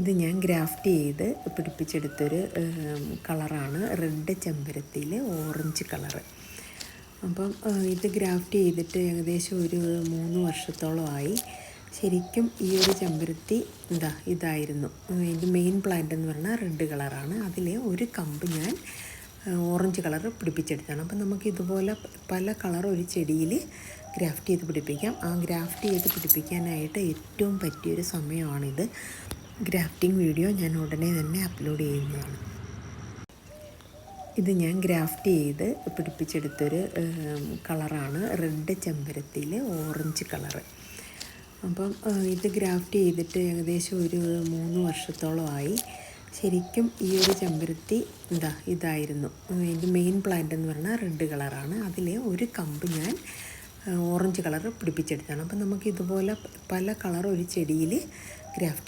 ഇത് ഞാൻ ഗ്രാഫ്റ്റ് ചെയ്ത് പിടിപ്പിച്ചെടുത്തൊരു കളറാണ് റെഡ് ചെമ്പരത്തിയിൽ ഓറഞ്ച് കളറ്. അപ്പം ഇത് ഗ്രാഫ്റ്റ് ചെയ്തിട്ട് ഏകദേശം ഒരു 3 വർഷത്തോളമായി. ശരിക്കും ഈ ഒരു ചെമ്പരത്തി ഇതായിരുന്നു. ഇതിൻ്റെ മെയിൻ പ്ലാന്റ് എന്ന് പറഞ്ഞാൽ റെഡ് കളറാണ്. അതിലെ ഒരു കമ്പ് ഞാൻ ഓറഞ്ച് കളർ പിടിപ്പിച്ചെടുത്താണ്. അപ്പം നമുക്ക് ഇതുപോലെ പല കളർ ഒരു ചെടിയിൽ ഗ്രാഫ്റ്റ് ചെയ്ത് പിടിപ്പിക്കാം. ആ ഗ്രാഫ്റ്റ് ചെയ്ത് പിടിപ്പിക്കാനായിട്ട് ഏറ്റവും പറ്റിയൊരു സമയമാണിത്. ഗ്രാഫ്റ്റിംഗ് വീഡിയോ ഞാൻ ഉടനെ തന്നെ അപ്ലോഡ് ചെയ്യുന്നതാണ്. ഇത് ഞാൻ ഗ്രാഫ്റ്റ് ചെയ്ത് പിടിപ്പിച്ചെടുത്തൊരു കളറാണ് റെഡ് ചെമ്പരത്തിയിൽ ഓറഞ്ച് കളറ്. അപ്പം ഇത് ഗ്രാഫ്റ്റ് ചെയ്തിട്ട് ഏകദേശം ഒരു 3 വർഷത്തോളമായി. ശരിക്കും ഈ ഒരു ചെമ്പരത്തി ഇതായിരുന്നു. ഇതിൻ്റെ മെയിൻ പ്ലാന്റ് എന്ന് പറഞ്ഞാൽ റെഡ് കളറാണ്. അതിലെ ഒരു കമ്പ് ഞാൻ ഓറഞ്ച് കളർ പിടിപ്പിച്ചെടുത്താണ്. അപ്പം നമുക്ക് ഇതുപോലെ പല കളർ ഒരു ചെടിയിൽ ഗ്രാഫ്റ്റ്